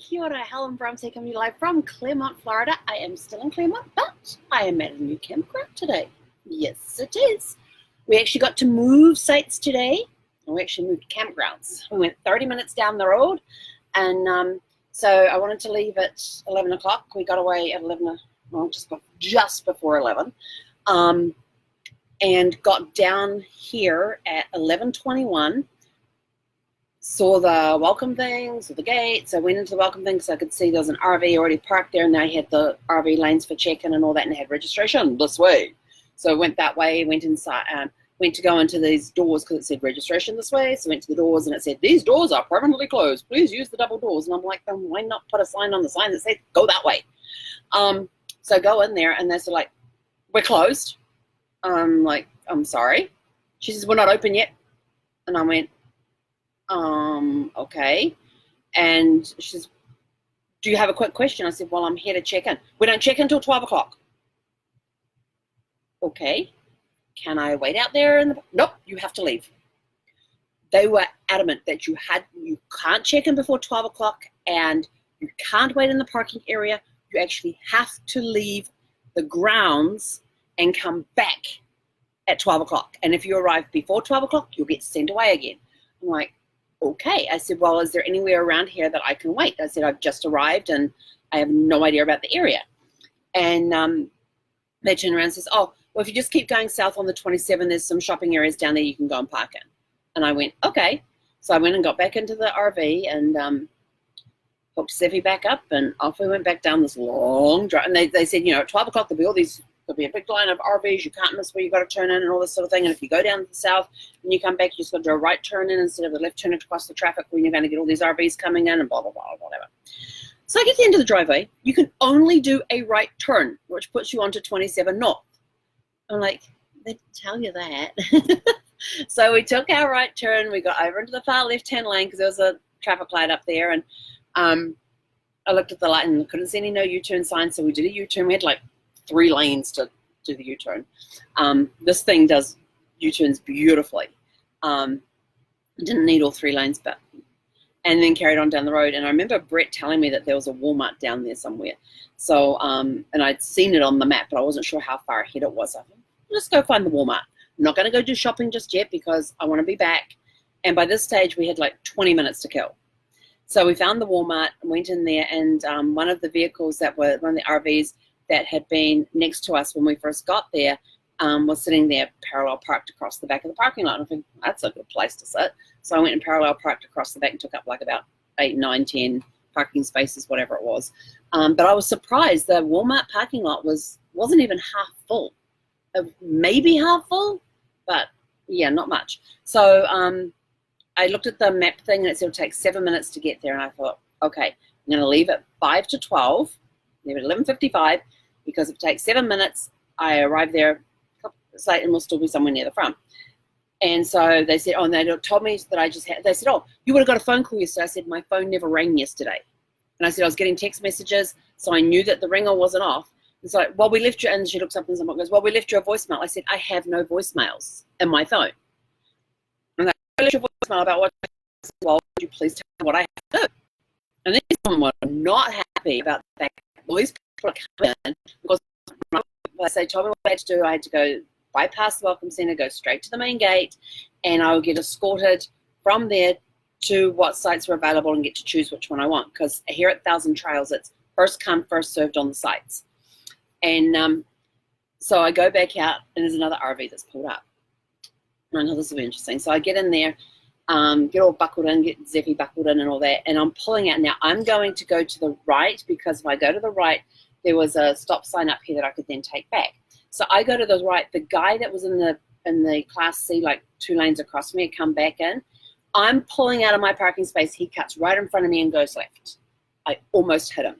Kia ora, Helen Brahms here coming to you live from Claremont, Florida. I am still in Claremont, but I am at a new campground today. Yes, it is. We actually got to move sites today, and we actually moved campgrounds. We went 30 minutes down the road, and so I wanted to leave at 11 o'clock. We got away at 11, well, just before 11, and got down here at 11:21. Saw the welcome thing, saw the gates. I went into the welcome thing because I could see there was an RV already parked there, and they had the RV lanes for check-in and all that, and they had registration this way. So I went that way, went inside, went to go into these doors because it said registration this way. So I went to the doors, and it said, these doors are permanently closed. Please use the double doors. And I'm like, then why not put a sign on the sign that says, go that way? So I go in there, and they're like, we're closed. I'm like, I'm sorry. She says, we're not open yet. And I went, okay. And she says, do you have a quick question? I said, well, I'm here to check in. We don't check in until 12 o'clock. Okay. Can I wait out there? Nope, you have to leave. They were adamant that you can't check in before 12 o'clock and you can't wait in the parking area. You actually have to leave the grounds and come back at 12 o'clock. And if you arrive before 12 o'clock, you'll get sent away again. I'm like, okay. I said, well, is there anywhere around here that I can wait? I said, I've just arrived and I have no idea about the area. And they turned around and says, oh, well, if you just keep going south on the 27, there's some shopping areas down there you can go and park in. And I went, okay. So I went and got back into the RV and hooked Zephy back up, and off we went back down this long drive. And they said, you know, at 12 o'clock there'll be a big line of RVs. You can't miss where you got to turn in and all this sort of thing. And if you go down to the south and you come back, you just got to do a right turn in instead of a left turn across the traffic when you're going to get all these RVs coming in and blah, blah, blah, whatever. So I get to the end of the driveway. You can only do a right turn, which puts you onto 27 North. I'm like, they tell you that. So we took our right turn. We got over into the far left-hand lane because there was a traffic light up there. And I looked at the light and couldn't see any no U-turn signs. So we did a U-turn. We had like 3 lanes to do the U-turn. This thing does U-turns beautifully. Didn't need all 3 lanes, and then carried on down the road. And I remember Brett telling me that there was a Walmart down there somewhere. So, and I'd seen it on the map, but I wasn't sure how far ahead it was. I thought, let's go find the Walmart. I'm not going to go do shopping just yet because I want to be back. And by this stage, we had like 20 minutes to kill. So we found the Walmart, went in there, and one of the vehicles that were, one of the RVs that had been next to us when we first got there was sitting there parallel parked across the back of the parking lot. And I think that's a good place to sit. So I went and parallel parked across the back and took up like about 8, 9, 10 parking spaces, whatever it was. But I was surprised the Walmart parking lot wasn't even half full. Maybe half full, but yeah, not much. So I looked at the map thing and it said it'll take 7 minutes to get there. And I thought, okay, I'm going to leave at 5 to 12, leave at 11:55, because if it takes 7 minutes, I arrive there a couple minutes late and we'll still be somewhere near the front. And so they said, oh, and they told me that they said, oh, you would have got a phone call yesterday. I said, my phone never rang yesterday. And I said, I was getting text messages, so I knew that the ringer wasn't off. It's like, well, we left you, and she looks up and someone goes, well, we left you a voicemail. I said, I have no voicemails in my phone. And they left you a voicemail about what, well, would you please tell me what I have to do? And then someone was not happy about the fact that all these people are coming in, because they told me what I had to do. I had to go bypass the welcome center, go straight to the main gate, and I would get escorted from there to what sites were available and get to choose which one I want. Because here at Thousand Trails, it's first come, first served on the sites. And so I go back out, and there's another RV that's pulled up. I know this will be interesting. So I get in there, get all buckled in, get Zephy buckled in and all that, and I'm pulling out. Now, I'm going to go to the right, because if I go to the right, there was a stop sign up here that I could then take back. So I go to the right. The guy that was in the Class C, like 2 lanes across from me, come back in. I'm pulling out of my parking space. He cuts right in front of me and goes left. I almost hit him.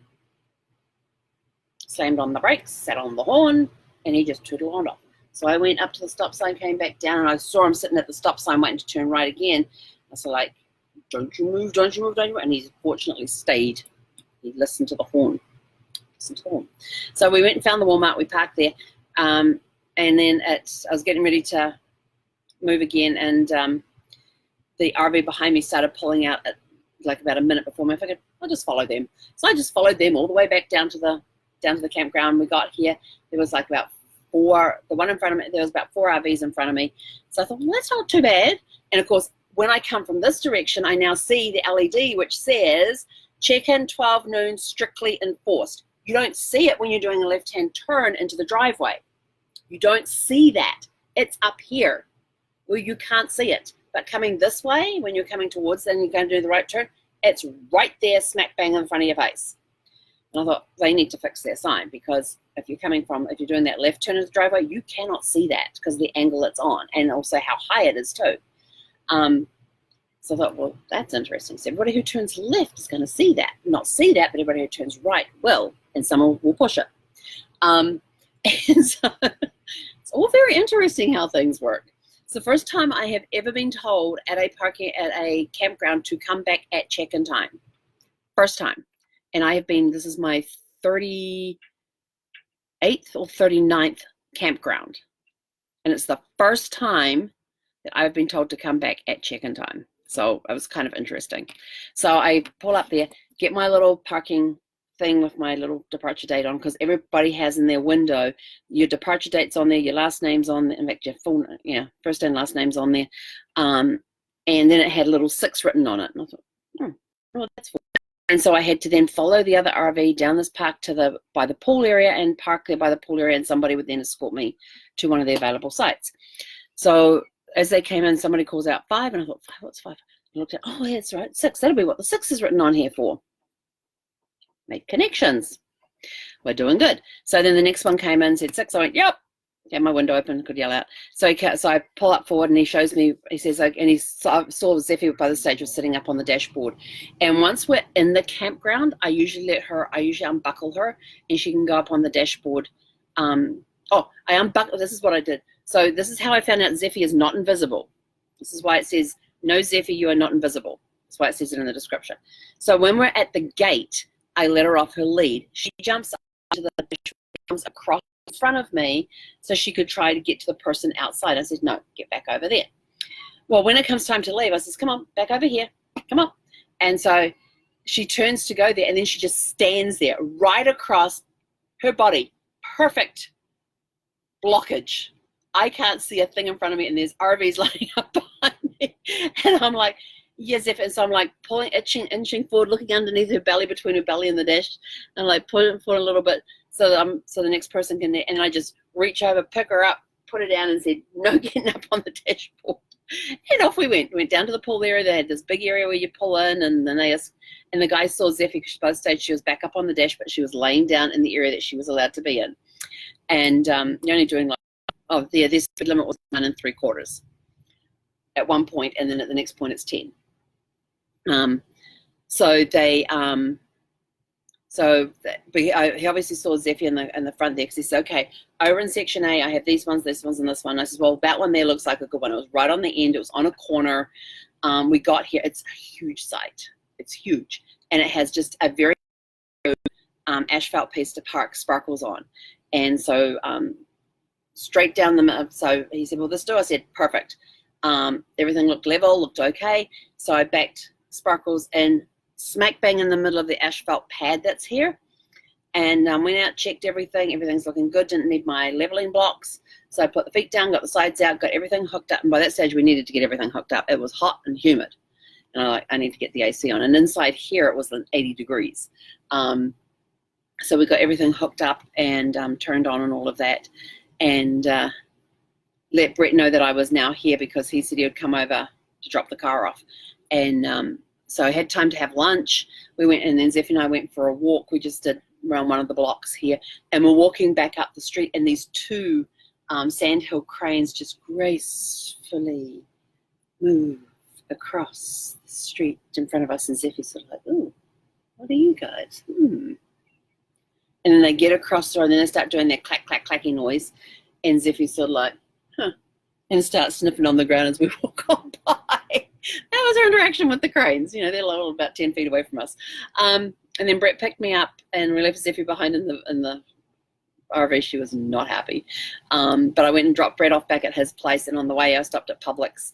Slammed on the brakes, sat on the horn, and he just tootled on off. So I went up to the stop sign, came back down, and I saw him sitting at the stop sign waiting to turn right again. I was like, don't you move, don't you move, don't you move. And he fortunately stayed. He listened to the horn. So we went and found the Walmart. We parked there. And then I was getting ready to move again, and the RV behind me started pulling out at like about a minute before me. I figured, I'll just follow them. So I just followed them all the way back down to the campground. We got here. There was like about the one in front of me, there was about 4 RVs in front of me. So I thought, well, that's not too bad. And of course, when I come from this direction, I now see the LED which says check-in 12 noon, strictly enforced. You don't see it when you're doing a left-hand turn into the driveway. You don't see that. It's up here where you can't see it. But coming this way, when you're coming towards and you're going to do the right turn, it's right there, smack bang in front of your face. And I thought, they need to fix their sign, because if you're doing that left turn into the driveway, you cannot see that because of the angle it's on, and also how high it is too. So I thought, well, that's interesting. So everybody who turns left is going to see that. Not see that, but everybody who turns right will, and someone will push it. And so it's all very interesting how things work. It's the first time I have ever been told at a campground to come back at check-in time. First time. And this is my 38th or 39th campground. And it's the first time that I've been told to come back at check-in time. So it was kind of interesting. So I pull up there, get my little parking thing with my little departure date on, because everybody has in their window your departure date's on there, your last name's on there, in fact your first and last name's on there, and then it had a little 6 written on it, and I thought, well, that's cool. And so I had to then follow the other RV down this park by the pool area, and park there by the pool area, and somebody would then escort me to one of the available sites. So as they came in, somebody calls out 5, and I thought, 5, what's 5? I looked at, oh, yeah, that's right, 6. That'll be what the 6 is written on here for. Make connections. We're doing good. So then the next one came in, said 6. I went, yep. Had my window open, could yell out. So I pull up forward, and he shows me, he says, and he saw Zephy by the stage was sitting up on the dashboard. And once we're in the campground, I usually unbuckle her, and she can go up on the dashboard. I unbuckle, this is what I did. So this is how I found out Zephy is not invisible. This is why it says, no, Zephy, you are not invisible. That's why it says it in the description. So when we're at the gate, I let her off her lead. She jumps up to the dashboard, comes across in front of me so she could try to get to the person outside. I said, no, get back over there. Well, when it comes time to leave, I says, come on, back over here. Come on. And so she turns to go there, and then she just stands there right across her body. Perfect blockage. I can't see a thing in front of me, and there's RVs lining up behind me. And I'm like, yes, Zephy. And so I'm like inching forward, looking underneath her belly, between her belly and the dash, and like pulling it forward a little bit so the next person can, and I just reach over, pick her up, put her down, and said, no getting up on the dashboard. And off we went. We went down to the pool area. They had this big area where you pull in, and then and the guy saw Zephy, because by the stage she was back up on the dash, but she was laying down in the area that she was allowed to be in. And you're only doing this limit was 1 3/4 at one point, and then at the next point it's 10. He obviously saw Zephy in the front there, because he said, okay, over in section A, I have these ones, this one's, and this one. I said, well, that one there looks like a good one. It was right on the end. It was on a corner. We got here. It's a huge site. It's huge. And it has just a very asphalt piece to park sparkles on. And so straight down the middle. So he said, well, this do? I said, perfect. Everything looked level, looked okay. So I backed sparkles in smack bang in the middle of the asphalt pad that's here, and went out, checked everything. Everything's looking good. Didn't need my leveling blocks. So I put the feet down, got the sides out, got everything hooked up. And by that stage, we needed to get everything hooked up. It was hot and humid. And I need to get the AC on. And inside here, it was 80 degrees. So we got everything hooked up and turned on and all of that. And let Brett know that I was now here, because he said he would come over to drop the car off. And so I had time to have lunch. We went, and then Zephy and I went for a walk. We just did around one of the blocks here. And we're walking back up the street, and these 2 sandhill cranes just gracefully move across the street in front of us. And Zephy's sort of like, ooh, what are you guys? And then they get across the road, and then they start doing their clack, clack, clacky noise. And Zephy's sort of like, huh, and starts sniffing on the ground as we walk on by. That was our interaction with the cranes. You know, they're all about 10 feet away from us. And then Brett picked me up, and we left Zephy behind in the RV. She was not happy. But I went and dropped Brett off back at his place, and on the way I stopped at Publix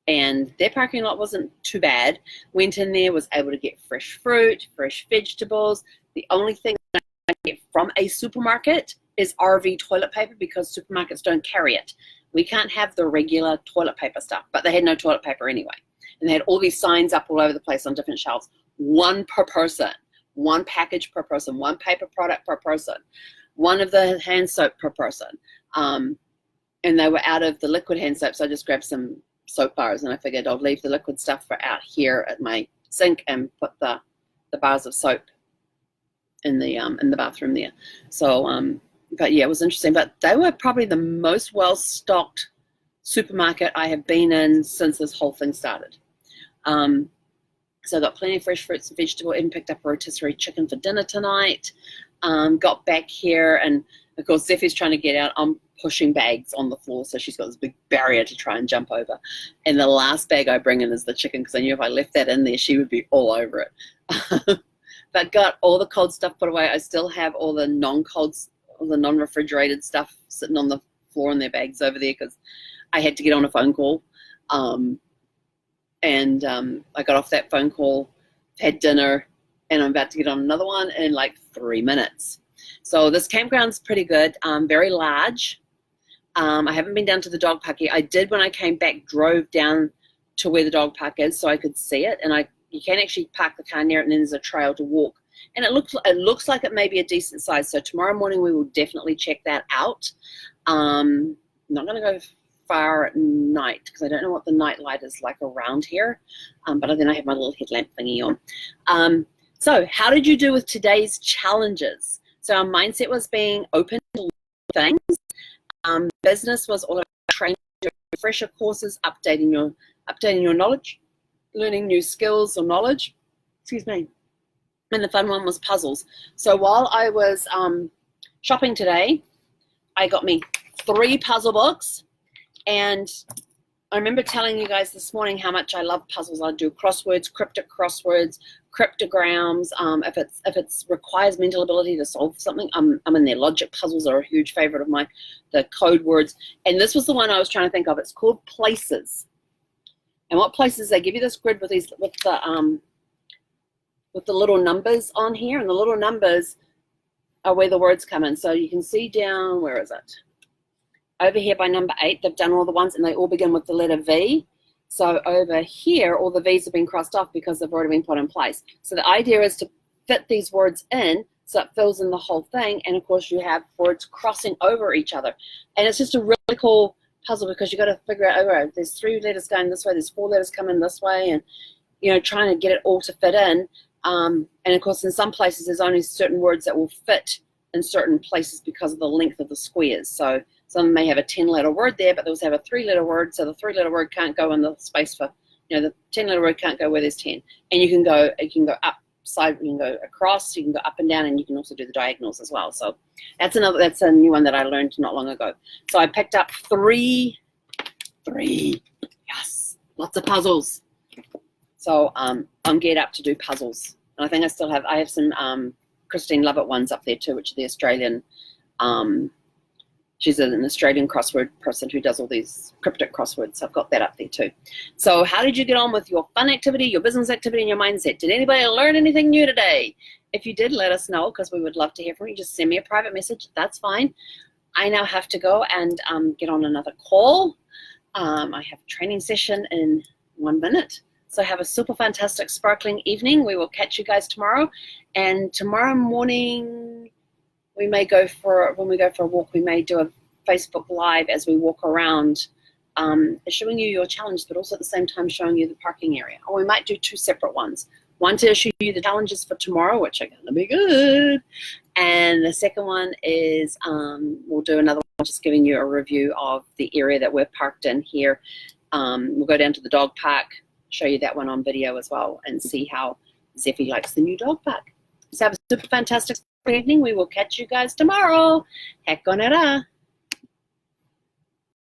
and their parking lot wasn't too bad. Went in there, was able to get fresh fruit, fresh vegetables. The only thing I get from a supermarket is RV toilet paper because supermarkets don't carry it. We can't have the regular toilet paper stuff, but they had no toilet paper anyway. And they had all these signs up all over the place on different shelves. One per person, one package per person, one paper product per person, one of the hand soap per person. And they were out of the liquid hand soap, so I just grabbed some soap bars, and I figured I'll leave the liquid stuff for out here at my sink and put the bars of soap in the bathroom there. So, but yeah, it was interesting. But they were probably the most well-stocked supermarket I have been in since this whole thing started. So I got plenty of fresh fruits and vegetables. Even picked up a rotisserie chicken for dinner tonight. Got back here, and of course Zephy's trying to get out. I'm pushing bags on the floor, so she's got this big barrier to try and jump over. And the last bag I bring in is the chicken, because I knew if I left that in there, she would be all over it. But got all the cold stuff put away. I still have all the non-cold, all the non-refrigerated stuff sitting on the floor in their bags over there, because I had to get on a phone call. I got off that phone call, had dinner, and I'm about to get on another one in like 3 minutes. So this campground's pretty good, very large. I haven't been down to the dog park yet. I did when I came back, drove down to where the dog park is so I could see it. And you can actually park the car near it, and then there's a trail to walk. And it looks like it may be a decent size. So tomorrow morning we will definitely check that out. I'm not going to go far at night because I don't know what the night light is like around here. But then I have my little headlamp thingy on. So how did you do with today's challenges? So our mindset was being open to things. Business was all about training, refresher courses, updating your knowledge, learning new skills or knowledge. Excuse me. And the fun one was puzzles. So while I was shopping today, I got me 3 puzzle books, and I remember telling you guys this morning how much I love puzzles. I do crosswords, cryptograms. If it requires mental ability to solve something, I'm in there. Logic puzzles are a huge favorite of mine. The code words, and this was the one I was trying to think of. It's called Places. And what places, they give you this grid with the little numbers on here, and the little numbers are where the words come in. So you can see down, where is it? Over here by number 8, they've done all the ones, and they all begin with the letter V. So over here, all the V's have been crossed off because they've already been put in place. So the idea is to fit these words in so it fills in the whole thing. And of course, you have words crossing over each other. And it's just a really cool puzzle because you've got to figure out, oh, there's 3 letters going this way, there's 4 letters coming this way, and trying to get it all to fit in. And of course, in some places, there's only certain words that will fit in certain places because of the length of the squares. So some may have a 10-letter word there, but they'll have a 3-letter word, so the 3-letter word can't go in the space for, the 10-letter word can't go where there's 10. And you can go upside, you can go across, you can go up and down, and you can also do the diagonals as well. So that's a new one that I learned not long ago. So I picked up 3, yes, lots of puzzles. So I'm geared up to do puzzles. And I think I have some Christine Lovett ones up there too, which are the Australian, she's an Australian crossword person who does all these cryptic crosswords. So I've got that up there too. So how did you get on with your fun activity, your business activity, and your mindset? Did anybody learn anything new today? If you did, let us know, because we would love to hear from you. Just send me a private message. That's fine. I now have to go and get on another call. I have a training session in 1 minute. So have a super fantastic, sparkling evening. We will catch you guys tomorrow. And tomorrow morning, when we go for a walk, we may do a Facebook Live as we walk around, showing you your challenge, but also at the same time showing you the parking area. Or we might do 2 separate ones. One to show you the challenges for tomorrow, which are going to be good. And the second one is we'll do another one just giving you a review of the area that we're parked in here. We'll go down to the dog park, show you that one on video as well, and see how Zephy likes the new dog park. So have a super fantastic evening. We will catch you guys tomorrow. Heck on it.